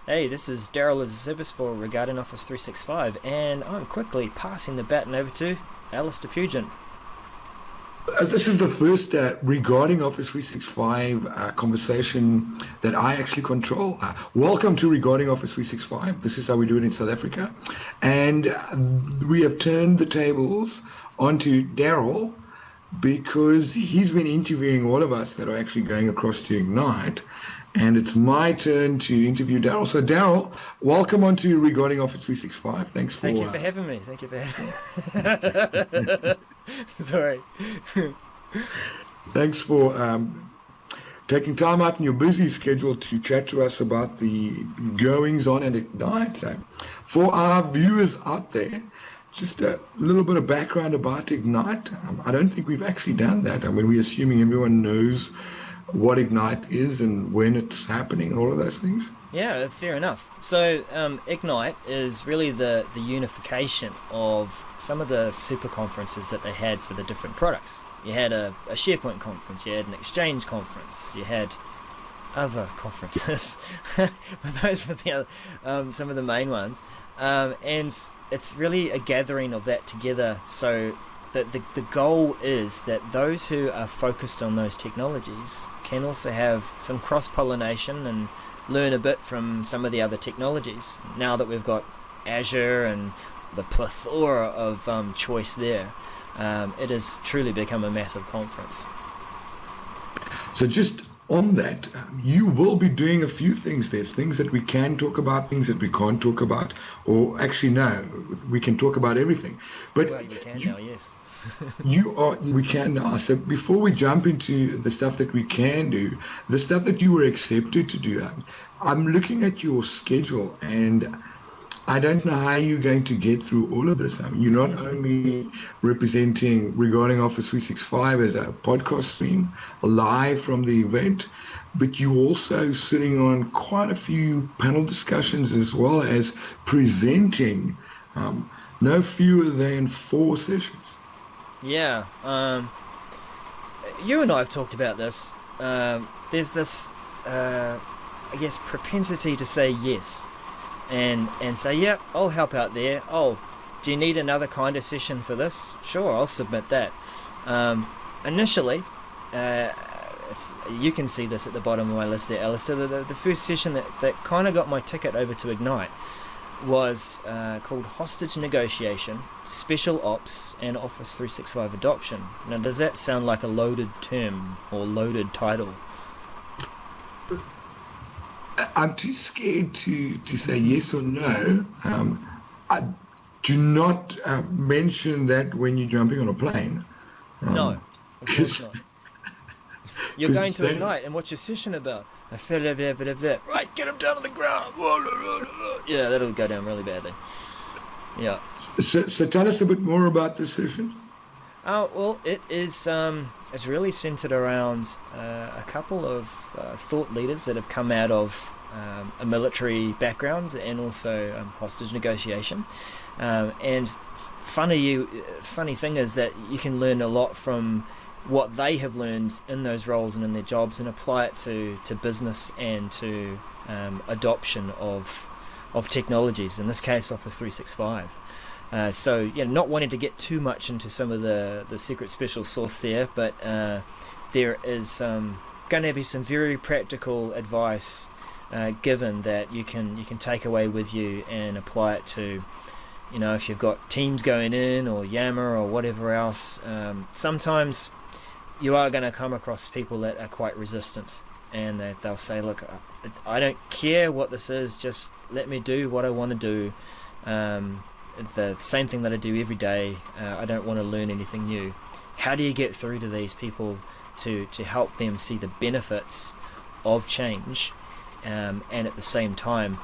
Hey, this is Darrell as a service for regarding Office 365, and I'm quickly passing the baton over to Alistair Pugin. This is the first regarding Office 365 conversation that I actually control. Welcome to Regarding Office 365. This is how we do it in South Africa. And we have turned the tables onto Darrell because he's been interviewing all of us that are actually going across to Ignite. And it's my turn to interview Darrell. So, Darrell, welcome onto Regarding Office 365. Thanks for... Thank you for having me. Thank you for having me. Sorry. Thanks for taking time out in your busy schedule to chat to us about the goings on at Ignite. So for our viewers out there, just a little bit of background about Ignite. I don't think we've actually done that. I mean, we're assuming everyone knows what Ignite is and when it's happening and all of those things. Yeah, fair enough. So Ignite is really the unification of some of the super conferences that they had for the different products. You had a SharePoint conference, you had an Exchange conference, you had other conferences, but those were the other, some of the main ones. And it's really a gathering of that together, so that the goal is that those who are focused on those technologies can also have some cross-pollination and learn a bit from some of the other technologies. Now that we've got Azure and the plethora of choice there, it has truly become a massive conference. So just on that, you will be doing a few things. There's things that we can talk about, things that we can't talk about, or actually no, we can talk about everything. But well, you can now, yes. We can now. So before we jump into the stuff that we can do, the stuff that you were accepted to do, I'm looking at your schedule and I don't know how you're going to get through all of this. You're not only representing Regarding Office 365 as a podcast stream live from the event, but you're also sitting on quite a few panel discussions as well as presenting no fewer than 4 sessions. Yeah, you and I have talked about this. There's this, I guess, propensity to say yes, and say, yep, I'll help out there. Oh, do you need another kind of session for this? Sure, I'll submit that. Initially, if you can see this at the bottom of my list there, Alistair, the first session that kind of got my ticket over to Ignite was called Hostage Negotiation, Special Ops, and Office 365 Adoption. Now, does that sound like a loaded term or loaded title? I'm too scared to say yes or no. Do not mention that when you're jumping on a plane. No, of course not. You're going to Ignite, and what's your session about? Right, get him down on the ground. Yeah, that'll go down really badly. Yeah. So tell us a bit more about this session. Well, it is. It's really centered around a couple of thought leaders that have come out of a military background and also hostage negotiation. And funny thing is that you can learn a lot from what they have learned in those roles and in their jobs and apply it to business and to adoption of technologies, in this case Office 365. So yeah, not wanting to get too much into some of the secret special sauce there, but there is going to be some very practical advice given that you can take away with you and apply it to, you know, if you've got teams going in or Yammer or whatever else. Sometimes you are going to come across people that are quite resistant, and that they'll say, look, I don't care what this is, just let me do what I want to do, the same thing that I do every day. I don't want to learn anything new. How do you get through to these people to help them see the benefits of change, and at the same time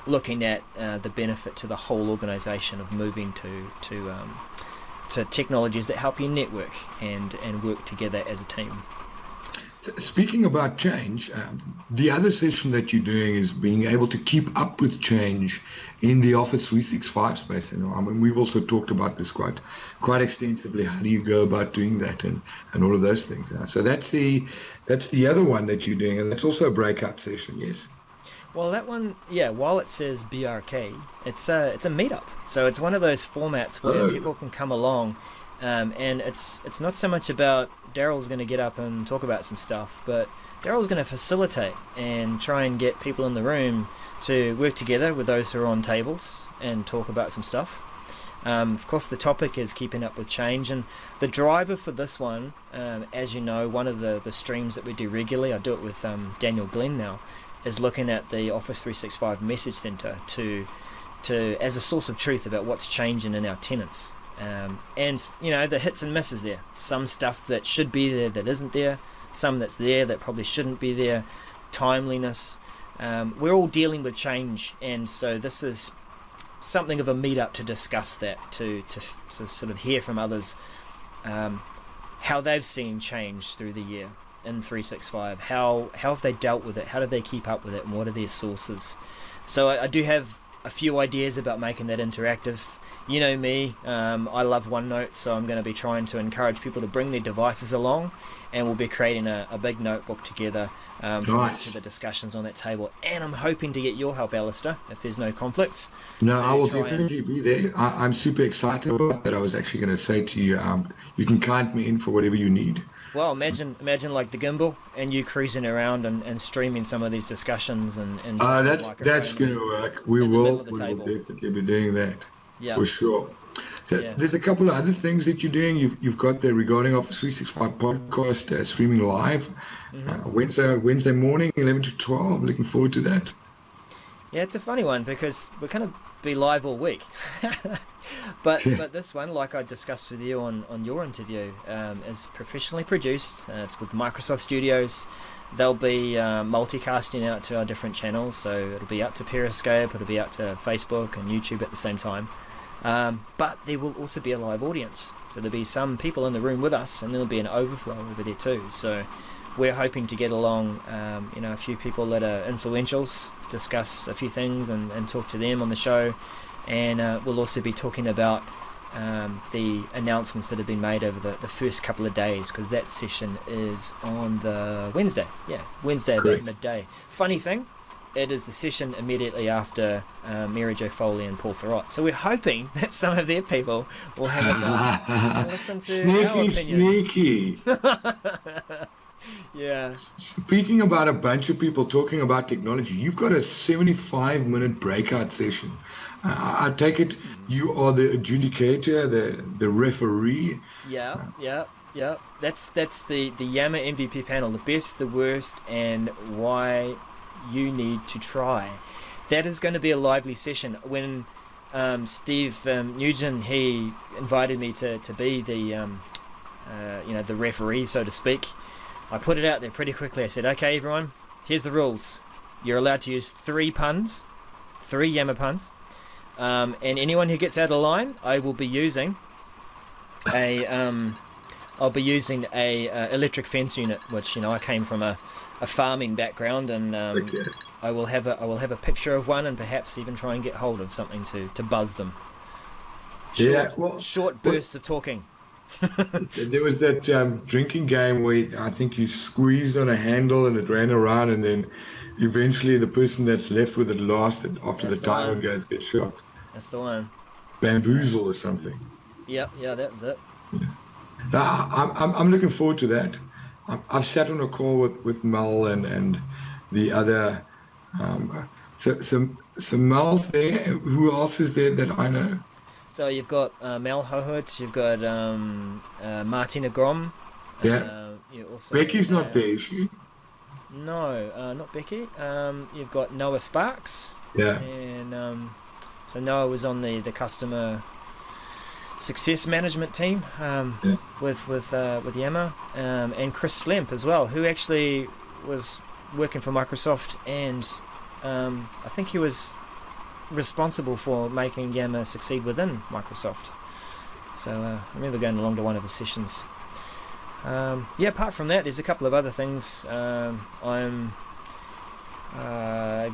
looking at the benefit to the whole organization of moving to technologies that help you network and work together as a team? So speaking about change, the other session that you're doing is being able to keep up with change in the Office 365 space. And I mean, we've also talked about this quite extensively. How do you go about doing that and all of those things? So that's the other one that you're doing, and that's also a breakout session, yes? Well, that one, yeah. While it says BRK, it's a meetup. So it's one of those formats where people can come along, and it's not so much about Darrell's going to get up and talk about some stuff, but Darrell's going to facilitate and try and get people in the room to work together with those who are on tables and talk about some stuff. Of course, the topic is keeping up with change, and the driver for this one, as you know, one of the streams that we do regularly, I do it with Daniel Glenn now, is looking at the Office 365 Message Center to as a source of truth about what's changing in our tenants. And you know, the hits and misses there. Some stuff that should be there that isn't there. Some that's there that probably shouldn't be there. Timeliness. We're all dealing with change, and so this is something of a meetup to discuss that, to sort of hear from others how they've seen change through the year in 365. How have they dealt with it? How do they keep up with it? And what are their sources? So I do have a few ideas about making that interactive. You know me, I love OneNote, so I'm going to be trying to encourage people to bring their devices along, and we'll be creating a big notebook together for each of the discussions on that table. And I'm hoping to get your help, Alistair, if there's no conflicts. No, I will definitely be there. I'm super excited about that. I was actually going to say to you, you can count me in for whatever you need. Well, imagine like the gimbal and you cruising around and streaming some of these discussions and that's going to work. We will definitely be doing that. Yeah, for sure. So there's a couple of other things that you're doing. You've got the Regarding Office 365 podcast streaming live Wednesday morning, 11 to 12. Looking forward to that. Yeah, it's a funny one because we're going to be live all week. but this one, like I discussed with you on your interview, is professionally produced. It's with Microsoft Studios. They'll be multicasting out to our different channels, so it'll be out to Periscope, it'll be out to Facebook and YouTube at the same time. But there will also be a live audience, so there'll be some people in the room with us, and there'll be an overflow over there too. So we're hoping to get along, a few people that are influentials, discuss a few things and talk to them on the show, and we'll also be talking about the announcements that have been made over the first couple of days, because that session is on the Wednesday about midday. Funny thing, it is the session immediately after Mary Jo Foley and Paul Thurrott, so we're hoping that some of their people will have a and listen to our opinions. Sneaky. Yeah. Speaking about a bunch of people talking about technology, you've got a 75-minute breakout session. I take it you are the adjudicator, the referee. Yeah. That's the Yammer MVP panel, the best, the worst, and why you need to try. That is going to be a lively session. When Steve Nugent, he invited me to be the the referee, so to speak, I put it out there pretty quickly. I said, okay, everyone, here's the rules. You're allowed to use 3 Yammer puns. And anyone who gets out of line, I will be using a electric fence unit, which I came from a farming background, and I will have a picture of one, and perhaps even try and get hold of something to buzz them. Short bursts of talking. There was that drinking game where I think you squeezed on a handle and it ran around, and then eventually the person that's left with it last, and after the timer goes, gets shot. That's the one. Bamboozle or something. Yeah, that was it. Yeah. I'm looking forward to that. I've sat on a call with Mel and the other. So Mel's there. Who else is there that I know? So you've got Mel Hohut, you've got Martina Grom. Yeah. Also, Becky's not there, is she? No, not Becky. You've got Noah Sparks. Yeah. And so Noah was on the customer success management team with Yammer, and Chris Slemp as well, who actually was working for Microsoft, and I think he was responsible for making Yammer succeed within Microsoft. So I remember going along to one of his sessions. Apart from that, there's a couple of other things. I'm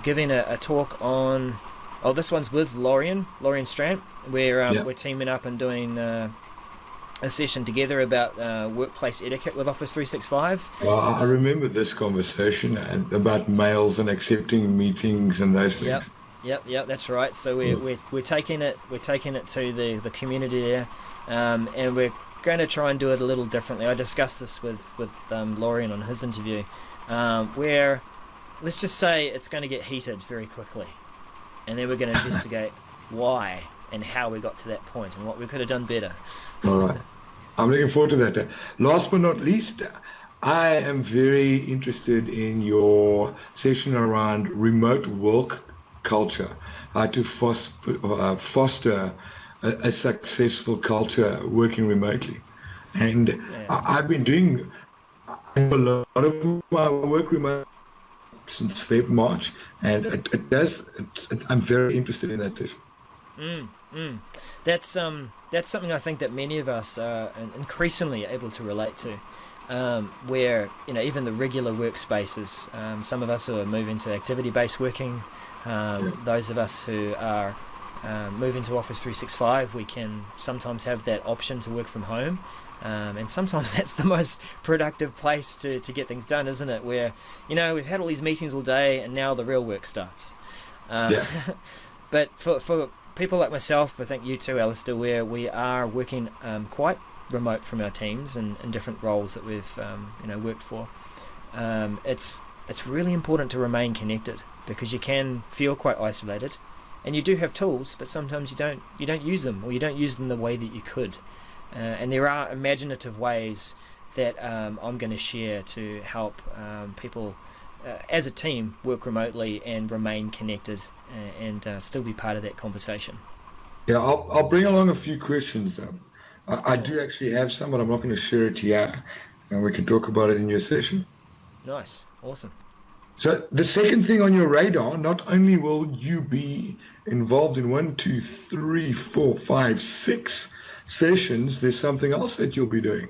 giving a talk on. Oh, this one's with Lorian Strant. We're teaming up and doing a session together about workplace etiquette with Office 365. Well, I remember this conversation about mails and accepting meetings and those Yep, things. yep, that's right. So we're taking it to the community there, and we're going to try and do it a little differently. I discussed this with Lorian on his interview, where let's just say it's going to get heated very quickly, and then we're going to investigate why and how we got to that point and what we could have done better. All right. I'm looking forward to that. Last but not least, I am very interested in your session around remote work culture, how to foster a successful culture working remotely. And Yeah. I've been doing a lot of my work remote since Feb, March, and I'm very interested in that session. Mm, mm. That's something I think that many of us are increasingly able to relate to, where even the regular workspaces. Some of us who are moving to activity-based working, those of us who are moving to Office 365, we can sometimes have that option to work from home, and sometimes that's the most productive place to get things done, isn't it? Where we've had all these meetings all day, and now the real work starts. Yeah. But for people like myself, I think you too, Alistair, where we are working quite remote from our teams and in different roles that we've worked for. It's really important to remain connected because you can feel quite isolated, and you do have tools, but sometimes you don't use them, or you don't use them the way that you could. And there are imaginative ways that I'm going to share to help people as a team work remotely and remain connected and still be part of that conversation. Yeah, I'll bring along a few questions. I do actually have some, but I'm not going to share it here, and we can talk about it in your session. Nice, awesome. So the second thing on your radar, not only will you be involved in 6 sessions, there's something else that you'll be doing.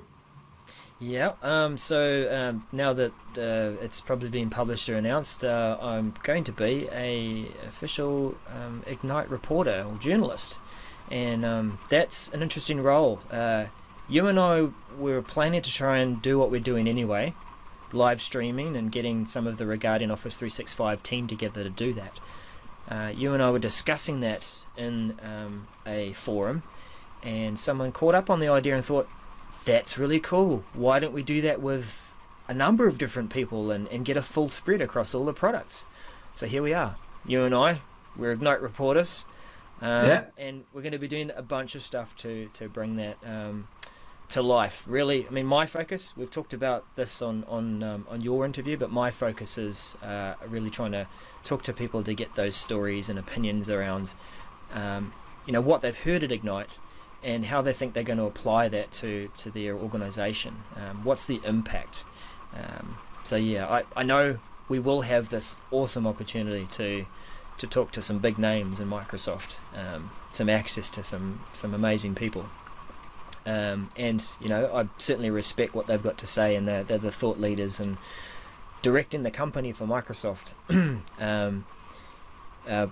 Yeah. So now that it's probably been published or announced, I'm going to be a official Ignite reporter or journalist, and that's an interesting role. You and I were planning to try and do what we're doing anyway, live streaming and getting some of the regarding Office 365 team together to do that. You and I were discussing that in a forum, and someone caught up on the idea and thought, that's really cool. Why don't we do that with a number of different people and get a full spread across all the products? So here we are. You and I, we're Ignite reporters, and we're going to be doing a bunch of stuff to bring that to life. Really, I mean, my focus, we've talked about this on your interview, but my focus is really trying to talk to people to get those stories and opinions around what they've heard at Ignite and how they think they're going to apply that to their organisation. What's the impact? So yeah, I know we will have this awesome opportunity to talk to some big names in Microsoft, some access to some amazing people. And I certainly respect what they've got to say, and they're the thought leaders and directing the company for Microsoft.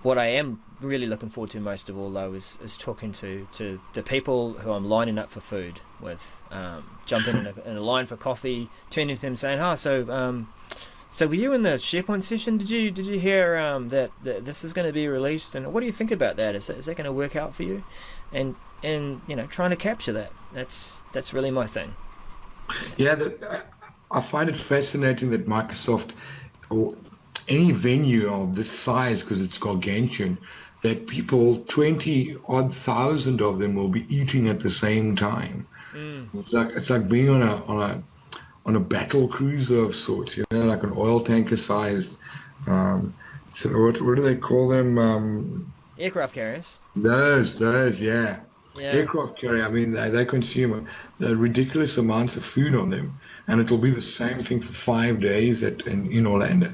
What I am really looking forward to most of all, though, is talking to the people who I'm lining up for food with, jumping in a line for coffee, turning to them saying, so were you in the SharePoint session? Did you hear that this is going to be released, and what do you think about that? Is that going to work out for you? And trying to capture that. That's really my thing. Yeah, I find it fascinating that Microsoft, or any venue of this size, because it's gargantuan, that people, 20 odd thousand of them, will be eating at the same time. It's like being on a battle cruiser of sorts, like an oil tanker sized. So what do they call them? Aircraft carriers. Those, yeah. Yeah. Aircraft carrier. I mean, they consume a ridiculous amounts of food on them, and it'll be the same thing for 5 days in Orlando.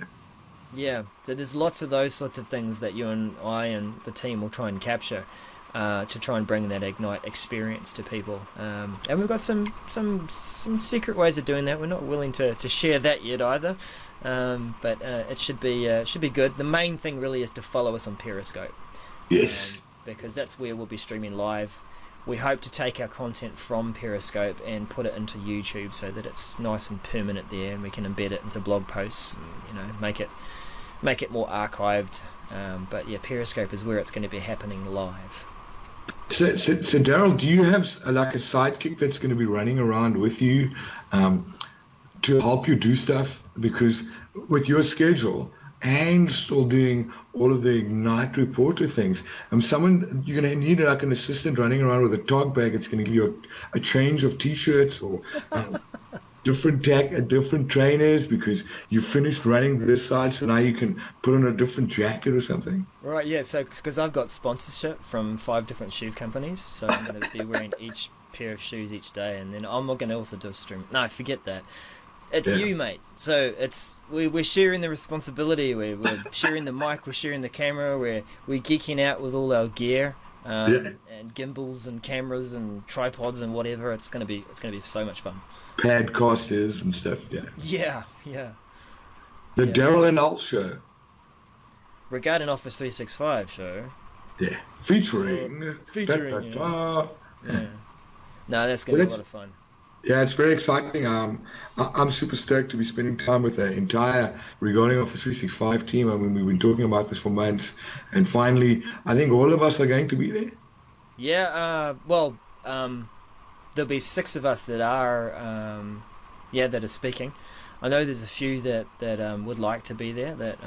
Yeah, so there's lots of those sorts of things that you and I and the team will try and capture to try and bring that Ignite experience to people. And we've got some secret ways of doing that. We're not willing to share that yet either, but it should be good. The main thing really is to follow us on Periscope. Yes. Because that's where we'll be streaming live. we hope to take our content from Periscope and put it into YouTube so that it's nice and permanent there, and we can embed it into blog posts and, you know, make it more archived. But yeah, Periscope is where it's going to be happening live. So Darrell, do you have like a sidekick that's going to be running around with you to help you do stuff? Because with your schedule and still doing all of the Ignite reporter things, someone, you're going to need like an assistant running around with a talk bag. It's going to give you a change of t-shirts or different trainers because you finished running this side, so now you can put on a different jacket or something. Right, yeah, so because I've got sponsorship from 5 different shoe companies, so I'm going to be wearing each pair of shoes each day, and then I'm going to also do a stream. No, forget that. It's you, mate. So we're sharing the responsibility. We're sharing the mic. We're sharing the camera. We're geeking out with all our gear and gimbals and cameras and tripods and whatever. It's gonna be so much fun. Padcasters and stuff. Yeah. The Darrell and Al show. Regarding Office 365 show. Yeah, featuring. Yeah. No, that's gonna be a lot of fun. Yeah, it's very exciting. I'm super stoked to be spending time with the entire Regarding Office 365 team. I mean, we've been talking about this for months, and finally, I think all of us are going to be there. Yeah, there'll be 6 of us that are, that are speaking. I know there's a few that would like to be there. That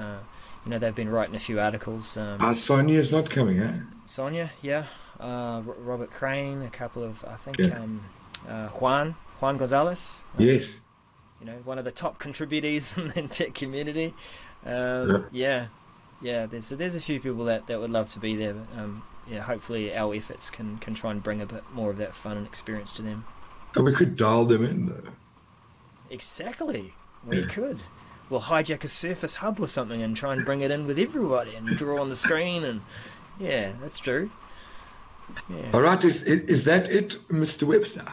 they've been writing a few articles. Sonia's not coming, eh? Sonia, yeah. Robert Crane, a couple of, I think. Juan Gonzalez. Yes. One of the top contributors in the tech community. There's a few people that would love to be there. But, hopefully our efforts can try and bring a bit more of that fun and experience to them. And we could dial them in, though. Exactly. We could. We'll hijack a Surface Hub or something and try and bring it in with everybody and draw on the screen. And yeah, that's true. Yeah. All right. Is that it, Mr. Webster?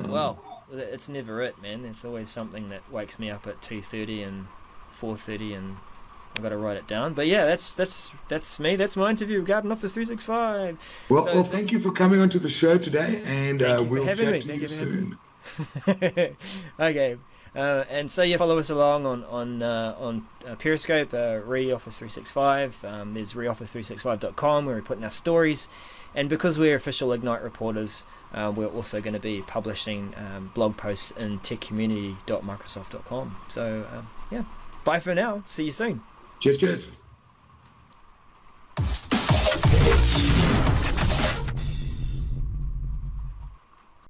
Well, it's never it, man. It's always something that wakes me up at 2:30 and 4:30, and I've got to write it down. But yeah, that's me. That's my interview regarding Office 365. Well, thank you for coming onto the show today, and we'll chat to you soon. Okay. And so you follow us along on Periscope, Office 365. There's reoffice365.com where we're putting our stories. And because we're official Ignite reporters, we're also going to be publishing blog posts in techcommunity.microsoft.com. So, bye for now. See you soon. Cheers.